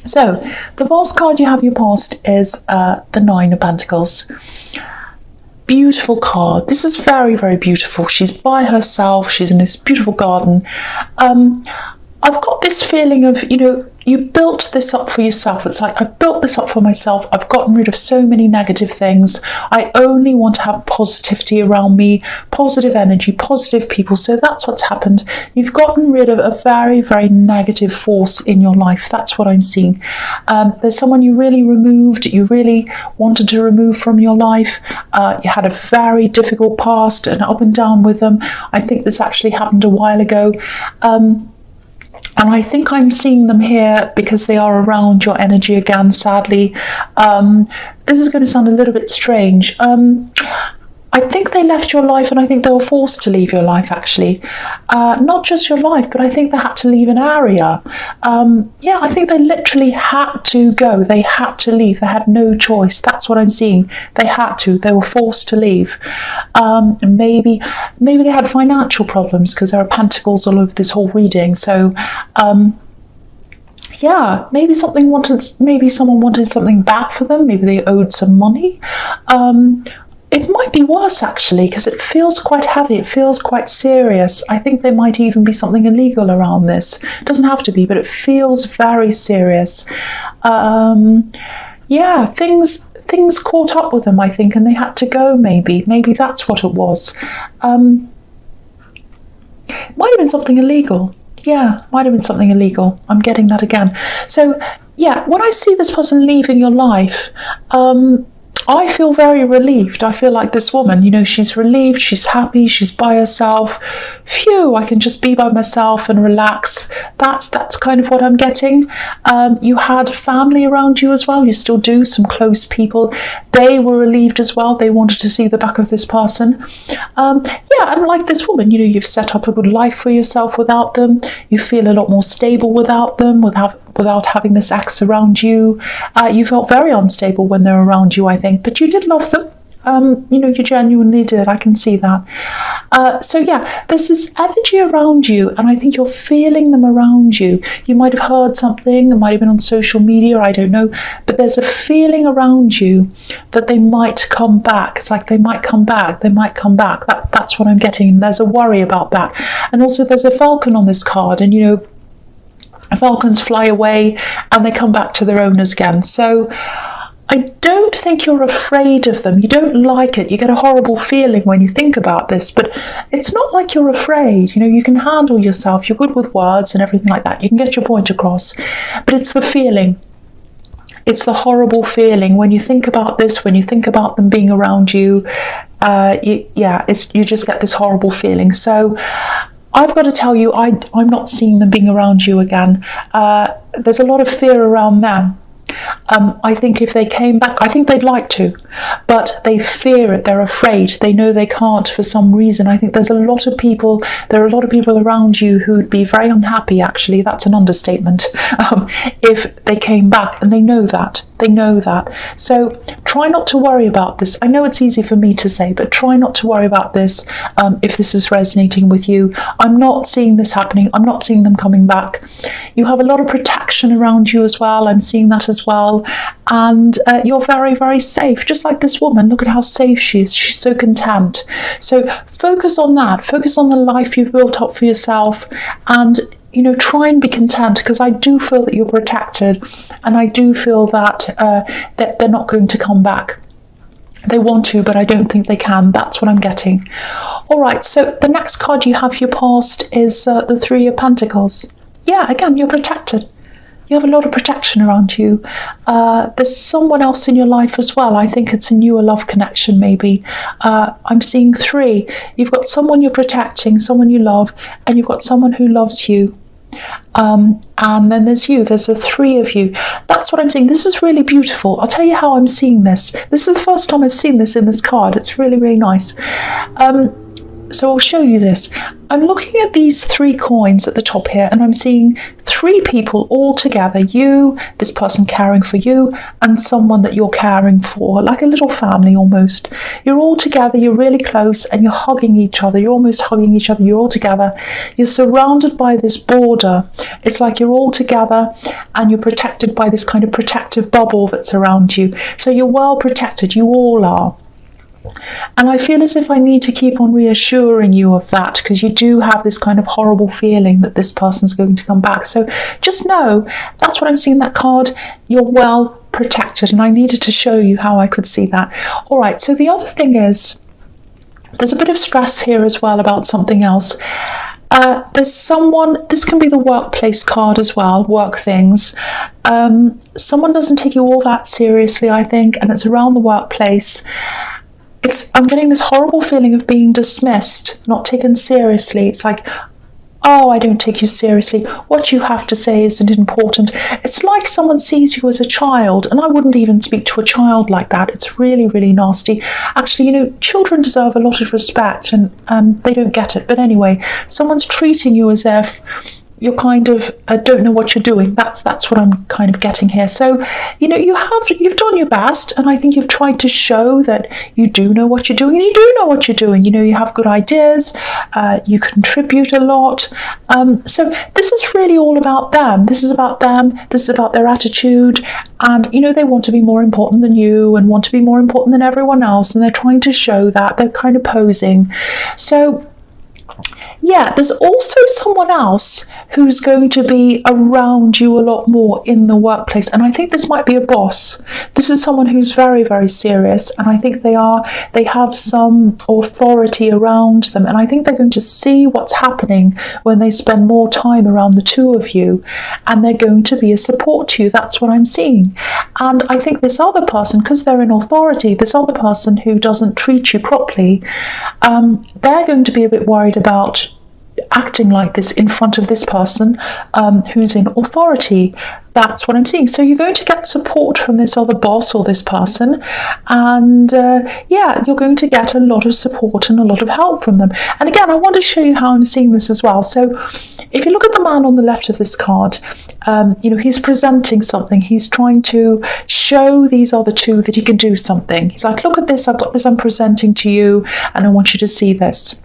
So, the last card you have your past is the Nine of Pentacles. Beautiful card. This is very, very beautiful. She's by herself. She's in this beautiful garden. I've got this feeling of, you built this up for yourself. It's like, I built this up for myself. I've gotten rid of so many negative things. I only want to have positivity around me, positive energy, positive people. So that's what's happened. You've gotten rid of a very, very negative force in your life. That's what I'm seeing. There's someone you really removed, you really wanted to remove from your life. You had a very difficult past and up and down with them. I think this actually happened a while ago. And I think I'm seeing them here because they are around your energy again, sadly. This is going to sound a little bit strange. I think they left your life, and I think they were forced to leave your life, actually. Not just your life, but I think they had to leave an area. I think they literally had to go. They had to leave. They had no choice. That's what I'm seeing. They had to. They were forced to leave. Maybe they had financial problems, because there are pentacles all over this whole reading. So, maybe someone wanted something back for them. Maybe they owed some money. It might be worse, actually, because it feels quite heavy. It feels quite serious. I think there might even be something illegal around this. It doesn't have to be, but it feels very serious. Things caught up with them, I think, and they had to go, maybe. Maybe that's what it was. Might have been something illegal. Yeah, might have been something illegal. I'm getting that again. So, when I see this person leaving your life, I feel very relieved. I feel like this woman, she's relieved, she's happy, she's by herself. Phew, I can just be by myself and relax. That's kind of what I'm getting. You had family around you as well. You still do, some close people. They were relieved as well. They wanted to see the back of this person. And like this woman, you've set up a good life for yourself without them. You feel a lot more stable without them, without having this ex around you. You felt very unstable when they're around you, I think, but you did love them. You genuinely did. I can see that. There's this energy around you, and I think you're feeling them around you. You might have heard something, it might have been on social media, I don't know, but there's a feeling around you that they might come back. It's like they might come back. That's what I'm getting. There's a worry about that. And also there's a falcon on this card, and falcons fly away and they come back to their owners again. So I don't think you're afraid of them. You don't like it. You get a horrible feeling when you think about this, but it's not like you're afraid. You can handle yourself. You're good with words and everything like that. You can get your point across, but it's the feeling. It's the horrible feeling when you think about this, when you think about them being around you. You just get this horrible feeling. So I've got to tell you, I'm not seeing them being around you again. There's a lot of fear around them. I think if they came back, I think they'd like to, but they fear it. They're afraid. They know they can't for some reason. I think there are a lot of people around you who'd be very unhappy, actually. That's an understatement. If they came back, and they know that. So try not to worry about this. I know it's easy for me to say, but try not to worry about this if this is resonating with you. I'm not seeing this happening. I'm not seeing them coming back. You have a lot of protection around you as well. I'm seeing that as well. And you're very, very safe. Just like this woman, look at how safe she is. She's so content. So focus on that. Focus on the life you've built up for yourself, and try and be content, because I do feel that you're protected, and I do feel that they're not going to come back. They want to, but I don't think they can. That's what I'm getting. All right, so the next card you have for your past is the Three of Pentacles. Yeah, again, you're protected. You have a lot of protection around you. There's someone else in your life as well. I think it's a newer love connection, maybe. I'm seeing three. You've got someone you're protecting, someone you love, and you've got someone who loves you. And then there's you. There's the three of you. That's what I'm seeing. This is really beautiful. I'll tell you how I'm seeing this. This is the first time I've seen this in this card. It's really, really nice. So I'll show you this. I'm looking at these 3 coins at the top here, and I'm seeing 3 people all together. You, this person caring for you, and someone that you're caring for, like a little family almost. You're all together, you're really close, and you're hugging each other. You're almost hugging each other, you're all together. You're surrounded by this border. It's like you're all together and you're protected by this kind of protective bubble that's around you. So you're well protected, you all are. And I feel as if I need to keep on reassuring you of that, because you do have this kind of horrible feeling that this person's going to come back. So just know, that's what I'm seeing in that card. You're well protected, and I needed to show you how I could see that. All right, so the other thing is, there's a bit of stress here as well about something else. There's someone, this can be the workplace card as well, work things. Someone doesn't take you all that seriously, I think, and it's around the workplace. I'm getting this horrible feeling of being dismissed, not taken seriously. It's like, oh, I don't take you seriously. What you have to say isn't important. It's like someone sees you as a child, and I wouldn't even speak to a child like that. It's really, really nasty. Actually, children deserve a lot of respect, and they don't get it. But anyway, someone's treating you as if you're kind of don't know what you're doing. That's what I'm kind of getting here. So, you've done your best, and I think you've tried to show that you do know what you're doing, and you do know what you're doing. You have good ideas, you contribute a lot. So this is really all about them. This is about them. This is about their attitude, and they want to be more important than you, and want to be more important than everyone else, and they're trying to show that. They're kind of posing. So yeah, there's also someone else who's going to be around you a lot more in the workplace, and I think this might be a boss. This is someone who's very, very serious, and I think they have some authority around them, and I think they're going to see what's happening when they spend more time around the two of you, and they're going to be a support to you. That's what I'm seeing. And I think this other person, because they're in authority, this other person who doesn't treat you properly, they're going to be a bit worried about acting like this in front of this person who's in authority. That's what I'm seeing. So you're going to get support from this other boss or this person, and you're going to get a lot of support and a lot of help from them. And again, I want to show you how I'm seeing this as well. So if you look at the man on the left of this card, he's presenting something. He's trying to show these other two that he can do something. He's like, look at this, I've got this I'm presenting to you, and I want you to see this.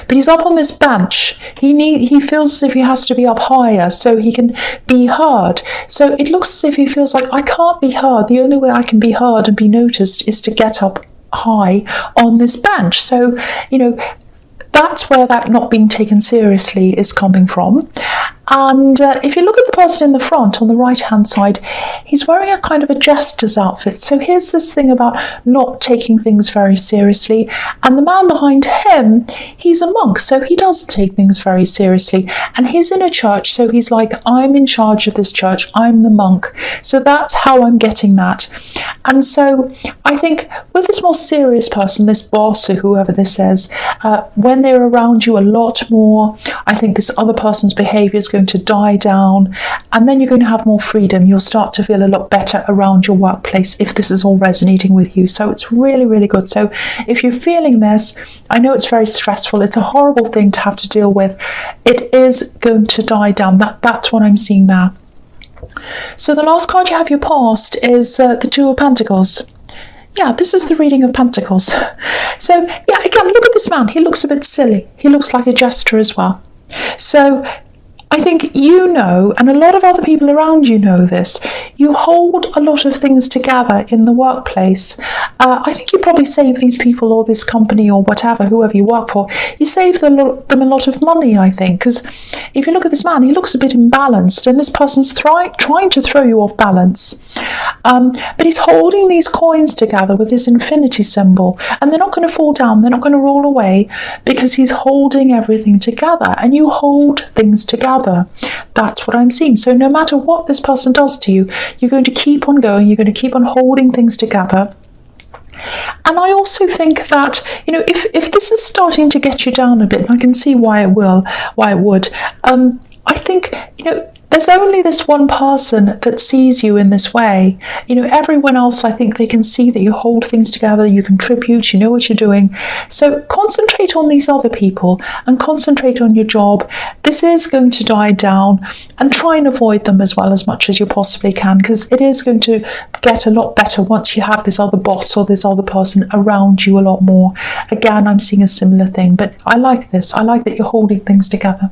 But he's up on this bench. He feels as if he has to be up higher so he can be heard. So it looks as if he feels like, I can't be heard. The only way I can be heard and be noticed is to get up high on this bench. So, that's where that not being taken seriously is coming from. And if you look at the person in the front on the right hand side, he's wearing a kind of a jester's outfit. So here's this thing about not taking things very seriously. And the man behind him, he's a monk, so he does take things very seriously. And he's in a church, so he's like, I'm in charge of this church, I'm the monk. So that's how I'm getting that. And so I think with this more serious person, this boss or whoever this is, when they're around you a lot more, I think this other person's behaviour is going to die down, and then you're going to have more freedom. You'll start to feel a lot better around your workplace if this is all resonating with you. So it's really, really good. So if you're feeling this, I know it's very stressful. It's a horrible thing to have to deal with. It is going to die down. That's what I'm seeing there. So the last card you have, your past, is the Two of Pentacles. Yeah, this is the reading of Pentacles. So yeah, again, look at this man. He looks a bit silly. He looks like a jester as well. So I think and a lot of other people around you know this, you hold a lot of things together in the workplace. I think you probably save these people or this company or whatever, whoever you work for, you save them a lot of money, I think, because if you look at this man, he looks a bit imbalanced, and this person's trying to throw you off balance. But he's holding these coins together with this infinity symbol, and they're not going to fall down, they're not going to roll away, because he's holding everything together, and you hold things together. That's what I'm seeing. So no matter what this person does to you, you're going to keep on going, you're going to keep on holding things together. And I also think that, if this is starting to get you down a bit, and I can see why it would, I think, there's only this one person that sees you in this way. Everyone else, I think they can see that you hold things together, you contribute, you know what you're doing. So concentrate on these other people and concentrate on your job. This is going to die down, and try and avoid them as well as much as you possibly can, because it is going to get a lot better once you have this other boss or this other person around you a lot more. Again, I'm seeing a similar thing, but I like this. I like that you're holding things together.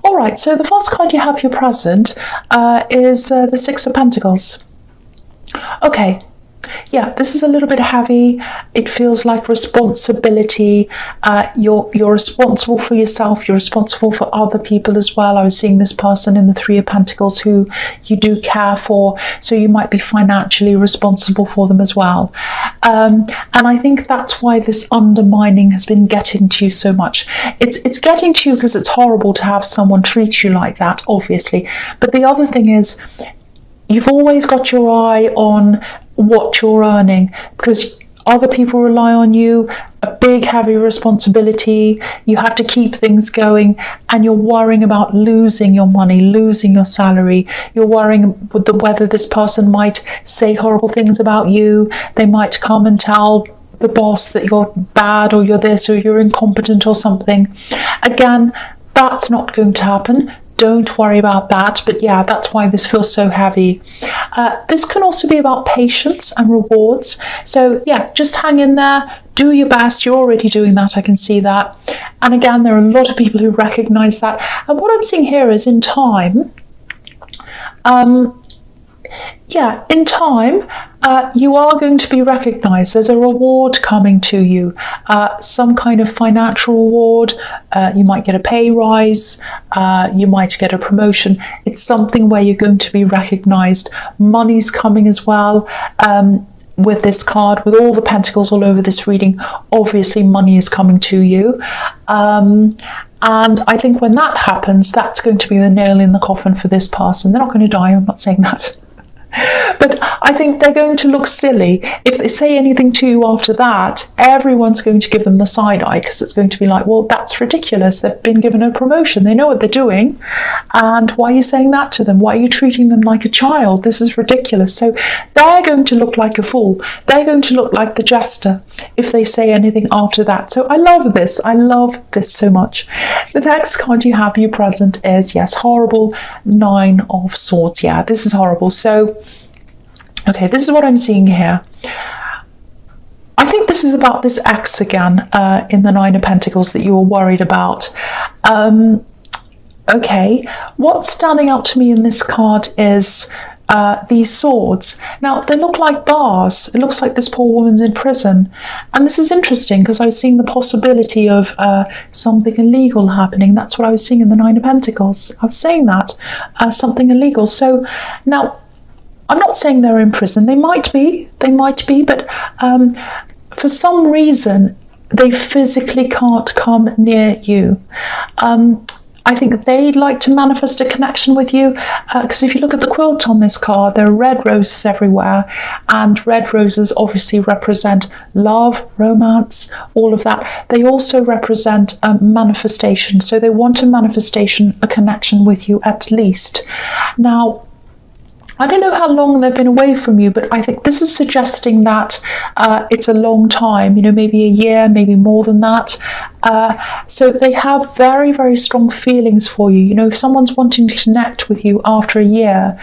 All right, so the first card you have for your present is the Six of Pentacles. Okay. Yeah, this is a little bit heavy. It feels like responsibility. You're responsible for yourself. You're responsible for other people as well. I was seeing this person in the Three of Pentacles who you do care for, so you might be financially responsible for them as well. And I think that's why this undermining has been getting to you so much. It's getting to you because it's horrible to have someone treat you like that, obviously. But the other thing is, you've always got your eye on what you're earning, because other people rely on you, a big heavy responsibility. You have to keep things going, and you're worrying about losing your money, losing your salary. You're worrying whether this person might say horrible things about you. They might come and tell the boss that you're bad, or you're this, or you're incompetent or something. Again, that's not going to happen. Don't worry about that. But yeah, that's why this feels so heavy. This can also be about patience and rewards. So yeah, just hang in there. Do your best. You're already doing that. I can see that. And again, there are a lot of people who recognize that. And what I'm seeing here is in time, in time, you are going to be recognized. There's a reward coming to you, some kind of financial reward. You might get a pay rise, you might get a promotion. It's something where you're going to be recognized. Money's coming as well. With this card, with all the pentacles all over this reading, obviously money is coming to you. And I think when that happens, that's going to be the nail in the coffin for this person. They're not going to die, I'm not saying that. But I think they're going to look silly. If they say anything to you after that, everyone's going to give them the side eye, because it's going to be like, well, that's ridiculous. They've been given a promotion. They know what they're doing. And why are you saying that to them? Why are you treating them like a child? This is ridiculous. So they're going to look like a fool. They're going to look like the jester if they say anything after that. So I love this. I love this so much. The next card you have, you present, is, yes, horrible, Nine of Swords. Yeah, this is horrible. So okay, this is what I'm seeing here. I think this is about this ex again, in the Nine of Pentacles that you were worried about. Okay, what's standing out to me in this card is these swords. Now, they look like bars. It looks like this poor woman's in prison. And this is interesting, because I was seeing the possibility of something illegal happening. That's what I was seeing in the Nine of Pentacles. I was saying that, something illegal. So now, I'm not saying they're in prison. They might be, but for some reason, they physically can't come near you. I think they'd like to manifest a connection with you, because if you look at the quilt on this card, there are red roses everywhere, and red roses obviously represent love, romance, all of that. They also represent manifestation, so they want a connection with you at least. Now, I don't know how long they've been away from you, but I think this is suggesting that it's a long time, maybe a year, maybe more than that. So they have very, very strong feelings for you. If someone's wanting to connect with you after a year,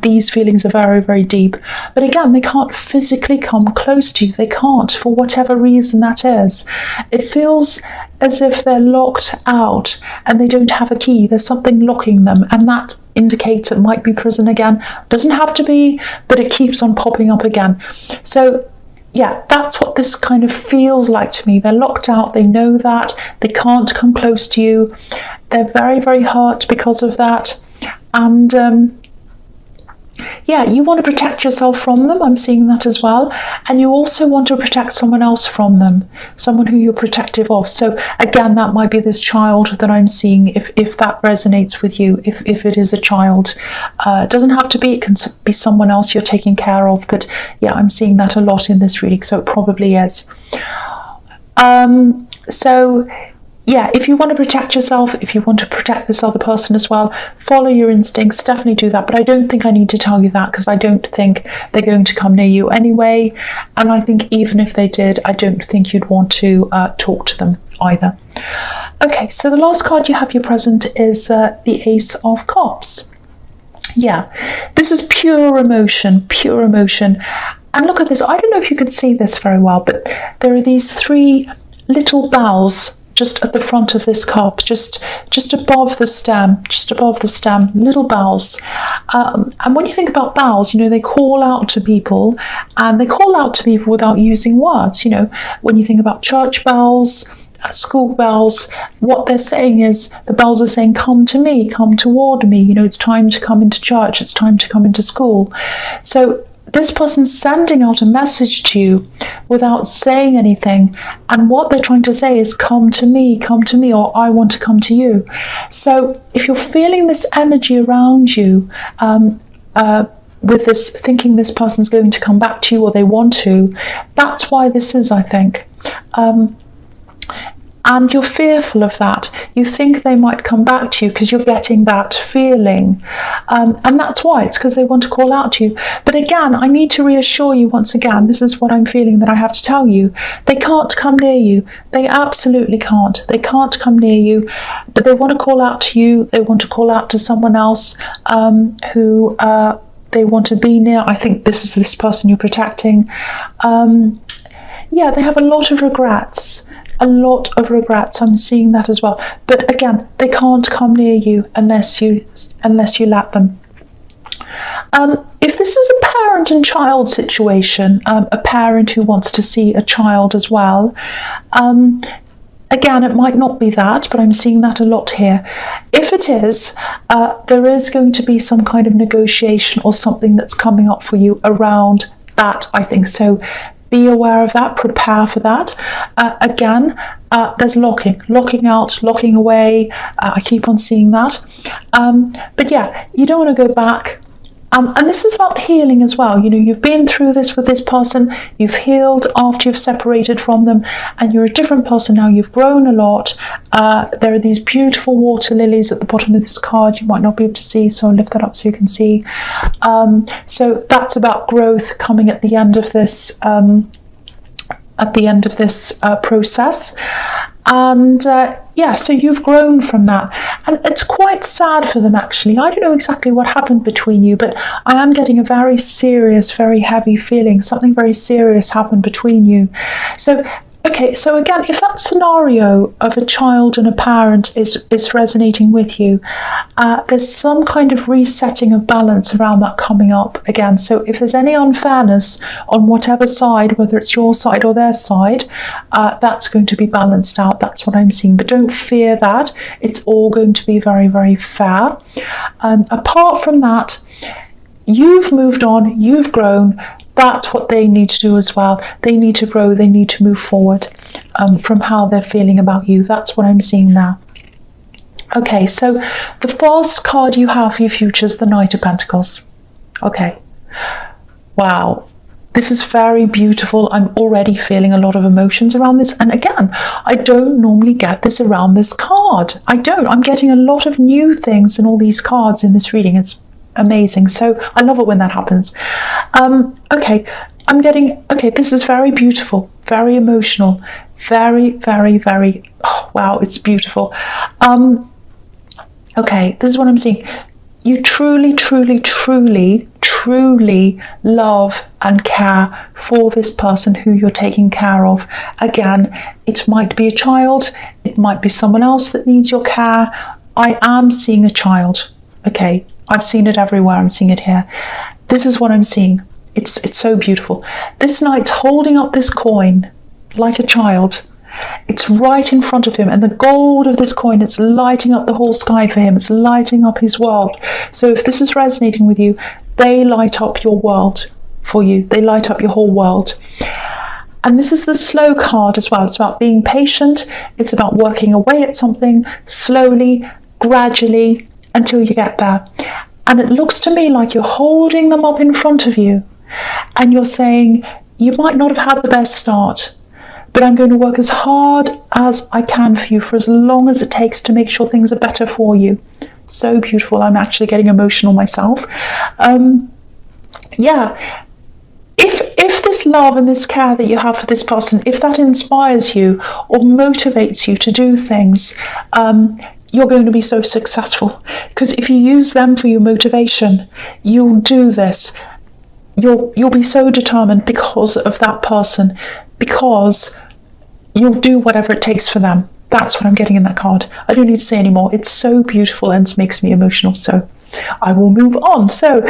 these feelings are very, very deep. But again, they can't physically come close to you. They can't, for whatever reason that is. It feels as if they're locked out and they don't have a key. There's something locking them, and that indicates it might be prison again. Doesn't have to be, but it keeps on popping up again. So yeah, that's what this kind of feels like to me. They're locked out. They know that. They can't come close to you. They're very, very hurt because of that. And yeah, you want to protect yourself from them. I'm seeing that as well. And you also want to protect someone else from them, someone who you're protective of. So again, that might be this child that I'm seeing, if that resonates with you, if it is a child. It doesn't have to be, it can be someone else you're taking care of. But yeah, I'm seeing that a lot in this reading, so it probably is. So yeah, if you want to protect yourself, if you want to protect this other person as well, follow your instincts, definitely do that. But I don't think I need to tell you that, because I don't think they're going to come near you anyway. And I think even if they did, I don't think you'd want to talk to them either. Okay, so the last card you have here present is the Ace of Cups. Yeah, this is pure emotion, pure emotion. And look at this. I don't know if you can see this very well, but there are these 3 little bells just at the front of this cup, just above the stem, little bells. And when you think about bells, they call out to people, and they call out to people without using words. When you think about church bells, school bells, what they're saying is, the bells are saying, come to me, come toward me. It's time to come into church, it's time to come into school. So this person's sending out a message to you without saying anything, and what they're trying to say is, come to me, or I want to come to you. So if you're feeling this energy around you, with this, thinking this person's going to come back to you, or they want to, that's why this is, I think. And you're fearful of that. You think they might come back to you because you're getting that feeling. And that's why. It's because they want to call out to you. But again, I need to reassure you once again, this is what I'm feeling that I have to tell you. They can't come near you. They absolutely can't. They can't come near you. But they want to call out to you. They want to call out to someone else who they want to be near. I think this is this person you're protecting. Yeah, they have a lot of regrets. I'm seeing that as well. But again, they can't come near you unless you let them. If this is a parent and child situation, a parent who wants to see a child as well, again, it might not be that, but I'm seeing that a lot here. If it is, there is going to be some kind of negotiation or something that's coming up for you around that, I think. So be aware of that, prepare for that. Again, there's locking out, locking away. I keep on seeing that. But yeah, you don't want to go back. And this is about healing as well. You've been through this with this person, you've healed after you've separated from them, and you're a different person now. You've grown a lot. There are these beautiful water lilies at the bottom of this card. You might not be able to see, so I'll lift that up so you can see. So that's about growth coming at the end of this process. And yeah, so you've grown from that, and it's quite sad for them actually. I don't know exactly what happened between you, but I am getting a very serious, very heavy feeling. Something very serious happened between you. So okay, so again, if that scenario of a child and a parent is resonating with you, there's some kind of resetting of balance around that coming up again. So if there's any unfairness on whatever side, whether it's your side or their side, that's going to be balanced out. That's what I'm seeing. But don't fear that. It's all going to be very, very fair. Apart from that, you've moved on, you've grown. That's what they need to do as well. They need to grow, they need to move forward from how they're feeling about you. That's what I'm seeing now. Okay, so the first card you have for your future is the Knight of Pentacles. Okay. Wow. This is very beautiful. I'm already feeling a lot of emotions around this. And again, I don't normally get this around this card. I don't. I'm getting a lot of new things in all these cards in this reading. It's amazing. So I love it when that happens. Okay, I'm getting, okay, this is very beautiful, very emotional, very, very, very, oh, wow, it's beautiful. Okay, this is what I'm seeing. You truly, truly, truly, truly love and care for this person who you're taking care of. Again, it might be a child, it might be someone else that needs your care. I am seeing a child, okay? I've seen it everywhere. I'm seeing it here. This is what I'm seeing. It's so beautiful. This knight's holding up this coin like a child. It's right in front of him, and the gold of this coin, it's lighting up the whole sky for him. It's lighting up his world. So if this is resonating with you, they light up your world for you. They light up your whole world. And this is the slow card as well. It's about being patient. It's about working away at something slowly, gradually, until you get there. And it looks to me like you're holding them up in front of you, and you're saying, you might not have had the best start, but I'm going to work as hard as I can for you for as long as it takes to make sure things are better for you. So beautiful. I'm actually getting emotional myself. Yeah. If this love and this care that you have for this person, if that inspires you or motivates you to do things, you're going to be so successful. Because if you use them for your motivation, you'll do this. You'll be so determined because of that person, because you'll do whatever it takes for them. That's what I'm getting in that card. I don't need to say any more. It's so beautiful and it makes me emotional. So I will move on. So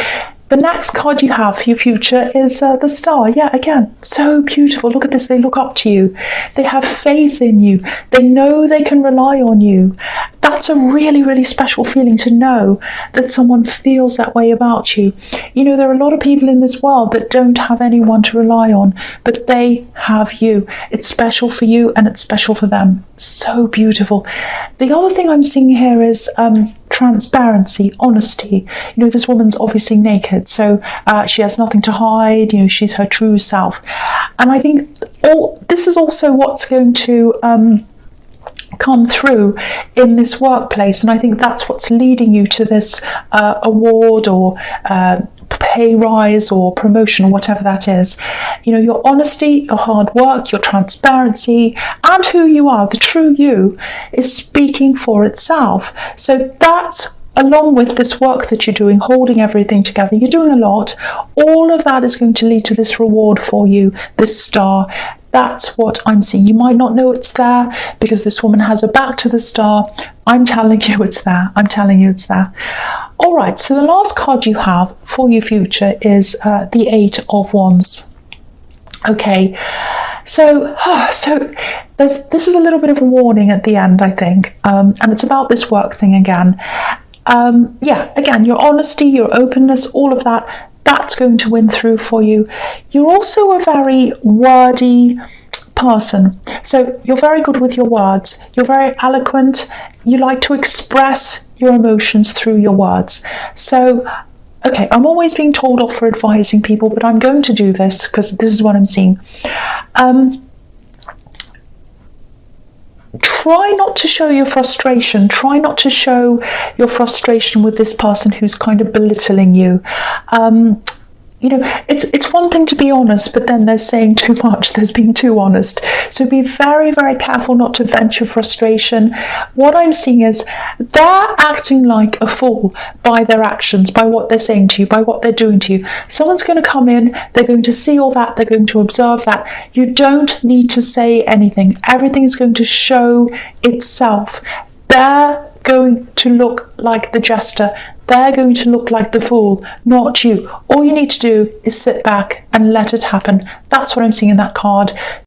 the next card you have for your future is the Star. Yeah, again, so beautiful. Look at this. They look up to you. They have faith in you. They know they can rely on you. That's a really, really special feeling, to know that someone feels that way about you. You know, there are a lot of people in this world that don't have anyone to rely on, but they have you. It's special for you and it's special for them. So beautiful. The other thing I'm seeing here is transparency, honesty. You know, this woman's obviously naked, so she has nothing to hide. You know, she's her true self. And I think this is also what's going to come through in this workplace, and I think that's what's leading you to this award or pay rise or promotion or whatever that is. You know, your honesty, your hard work, your transparency, and who you are, the true you, is speaking for itself. So that's, along with this work that you're doing, holding everything together, you're doing a lot. All of that is going to lead to this reward for you, this Star. That's what I'm seeing. You might not know it's there because this woman has her back to the Star. I'm telling you it's there. I'm telling you it's there. All right, so the last card you have for your future is the Eight of Wands. Okay, so this is a little bit of a warning at the end, I think, and it's about this work thing again. Yeah, again, your honesty, your openness, all of that, that's going to win through for you. You're also a very wordy person. So you're very good with your words. You're very eloquent. You like to express your emotions through your words. So, okay, I'm always being told off for advising people, but I'm going to do this because this is what I'm seeing. Try not to show your frustration. Try not to show your frustration with this person who's kind of belittling you. You know, it's one thing to be honest, but then there's saying too much. There's being too honest. So be very, very careful not to vent your frustration. What I'm seeing is they're acting like a fool by their actions, by what they're saying to you, by what they're doing to you. Someone's going to come in, they're going to see all that, they're going to observe that. You don't need to say anything. Everything is going to show itself. They're going to look like the jester. They're going to look like the fool, not you. All you need to do is sit back and let it happen. That's what I'm seeing in that card.